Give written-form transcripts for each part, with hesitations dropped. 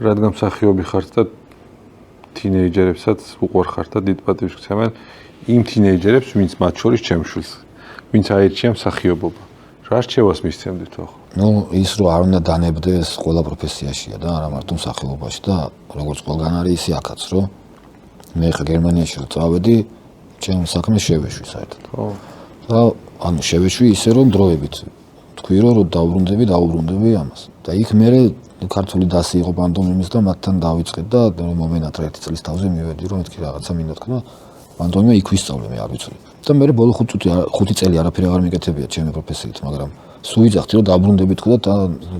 რადგან მსახიობი ხართ და თინეიჯერებსაც უყვარხართ და დიდ პატივს გცემენ იმ თინეიჯერებს, ვინც მათ შორის ჩემშვილს, ვინც აირჩია მსახიობობა. რა რჩევას მისცემდით ხო? ნუ ის რომ არ უნდა დანებდეს ყველა პროფესიაშია და არა მარტო მსახიობობაში და როგორც ყველგან არის ისე აქაც რომ მე ხა გერმანიაში რომ წავედი, ჩემ საქმეს შევეშვი საერთოდ. ხო. და ანუ შევეშვი ისე რომ დროებით თქვი რომ დაუბრუნდები ამას. და იქ მე ქართული დასი იყო პანტომიმის და მათთან დავიწყეთ და მომენატრა ერთი წლის თავზე მივედი რომ მეთქი რაღაცა მინდა თქვა პანტომიმა იქ ვისწავლე მე არ ვიცოდი. და მე ბოლო 5 წელი არაფერი აღარ მიკეთებია ჩემი პროფესიით, მაგრამ სულ ვიძახდი რომ დაუბრუნდები თქვა და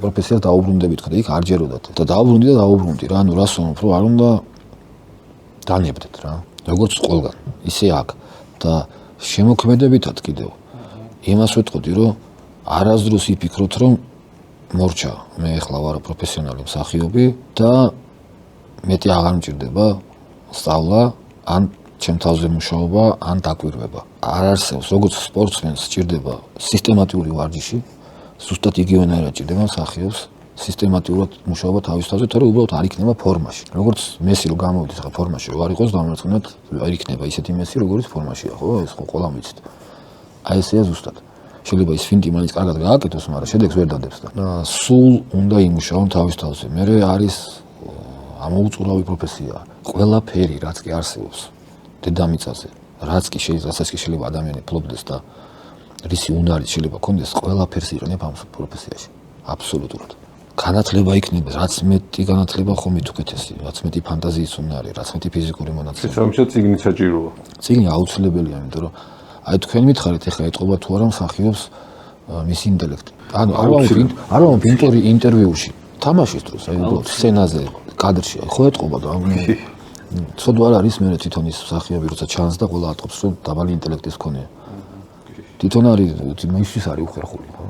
პროფესიას დაუბრუნდები თქვა და იქ არ ჯეროდათ. და დაუბრუნდი რა, ანუ რას ვამბობ რომ არ უნდა დანებდეთ რა. როგორც ყველგან, ისე აქ და შემოქმედებითად კიდევ იმას ვეთყოდი რომ არასდროს იფიქროთ რომ მორჩა მე ახლა ვარ პროფესიონალი მსახიობი და მეტი აღარ მჭირდება სწავლა ან ჩემ თავზე მუშაობა ან დაკვირვება. არ არსებობს როგორც სპორტსმენს სჭირდება სისტემატიური ვარჯიში, ზუსტად იგივენაირად სჭირდება მსახიობს სისტემატურად მუშაობა თავის თავზე, თორე უბრალოდ არ იქნება ფორმაში. როგორც მესი რომ გამოვიდეს ხა ფორმაში რომ არ იყოს დამარცხნად, არ იქნება ისეთი მესი როგორც ფორმაშია, ხო? ეს ხო ყველამ ვიცით. აი ესეა ზუსტად. შეიძლება ის ფინტი მაინც კარგად გააკეთოს, მაგრამ შედეგს ვერ დადებს და სულ უნდა იმუშაონ თავის თავზე. მე არის ამოუწურავი პროფესია. ყველაფერი რაც კი არსებობს დედამიწაზე, რაც კი შეიძლება ადამიანი ფლობდეს და რისი უნარი შეიძლება ქონდეს, ყველაფერს იყენებ ამ პროფესიაში. აბსოლუტურად. განათლება იქნება, რაც მეტი განათლება ხომ მithukეთესი, რაც მეტი ფანტაზიის უნარი, რაც მეტი ფიზიკური მონაცემი. შესაბამისად წიგნი საჭიროა. წიგნი აუცილებელია, იმიტომ რომ აი თქვენ მითხარით ეხლა ეტყობა თუ არა მსახიობს მის ინტელექტი. ანუ არ ვამბობ ინტერვიუში თამაშის დროს, აი უბრალოდ სცენაზე, კადრში, ხო ეტყობა და ცოდვა არ არის მე თვითონ ის მსახიობი როცა ჩანს და ყველა ატყობს რომ დაბალი ინტელექტის მქონეა. თვითონ არის მისთვის არის უხერხული, ხო?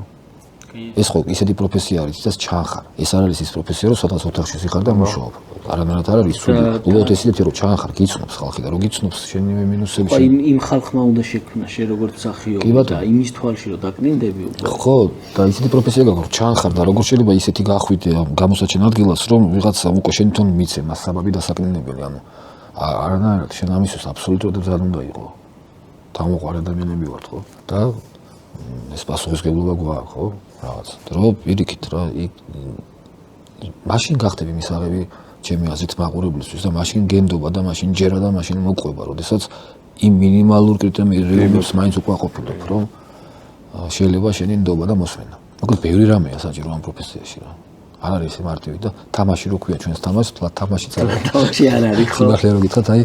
ეს ხო ისეთი პროფესია არის, სადაც ჩანხარ. ეს არ არის ის პროფესია, რომ სადაც ოთახში სიხარ და მუშაობ. არანაირად არ არის სული. უბრალოდ ესეთი რომ ჩანხარ, გიცნობს ხალხი და რომ გიცნობს შენივე მინუსები. აი იმ ხალხმა უნდა შექმნა შე როგორც მსახიობი და იმის თვალში რომ დაკნინდები უბრალოდ. ხო, და ისეთი პროფესია გაქვს, რომ ჩანხარ და როგორ შეიძლება ისეთი გახვიდე გამოსაჩენ ადგილას, რომ ვიღაცა უკვე შენ თვითონ მიცე მას საბაბი დასაკნინებელი, ანუ არანაირად შენ ამისთვის აბსოლუტურად ძალიან უნდა იყო. თავმოყარი ადამიანები ვართ, ხო? და ეს პასუხისმგებლობა გვაქვს, ხო? რაღაც. რომ პირიქით რა, მაშინ გახდები მისაღები ჩემი აზრით მაყურებლისთვის და მაშინ გენდობა და მაშინ ჯერა და მაშინ მოყვება, როდესაც იმ მინიმალურ კრიტერიუმებს მაინც უკვე ყოფილობ, რომ შეიძლება შენი ნდობა და მოსვენა. მოკლედ ბევრი რამეა საჭირო ამ პროფესიაში რა. არ არის ესე მარტივი და თამაში რო ქვია ჩვენს თამაშს, თამაში წავა. თამაში არ არის ხო? ახლა რო გითხრათ, აი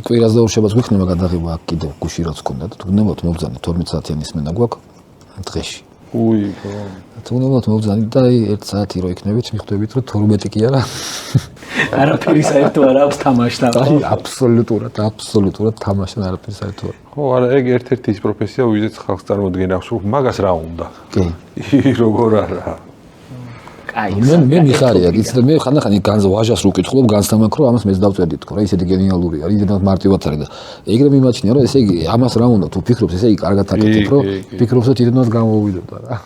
კვირას დაურშებას გვიქნება გადაღება აქ კიდევ გუში რაც გქონდა და თუნდაც მოვბრძანე 12 საათიანი ისმენა გვაქვს დღეში. უი, ხო. თუნდაც მოვბრძანე და აი 1 საათი რო იქნებით, მიხვდებით რომ 12 კი არა. არაფერი საერთო არ აქვს თამაშთან. აი აბსოლუტურად თამაშთან არაფერი საერთო არ. ხო, არა, ეგ ერთ-ერთი ის პროფესია, ვიზეც ხალხს წარმოდგენა აქვს, რომ მაგას რა უნდა. კი. როგორ არა. მე მიხარია, იცი და მე ხანდახან განზე ვაჟას რო ვკითხულობ განსთამაქ რომ ამას მეც დავწერდი თქო რა, ისეთი გენიალური არის, იმედად მარტივად არის და ეგრე მიმაჩნია რომ ესე იგი ამას რა უნდა თუ ფიქრობს, ესე იგი კარგად აკეთებ რომ ფიქრობს რომ თვითონაც გამოვიდოდა რა.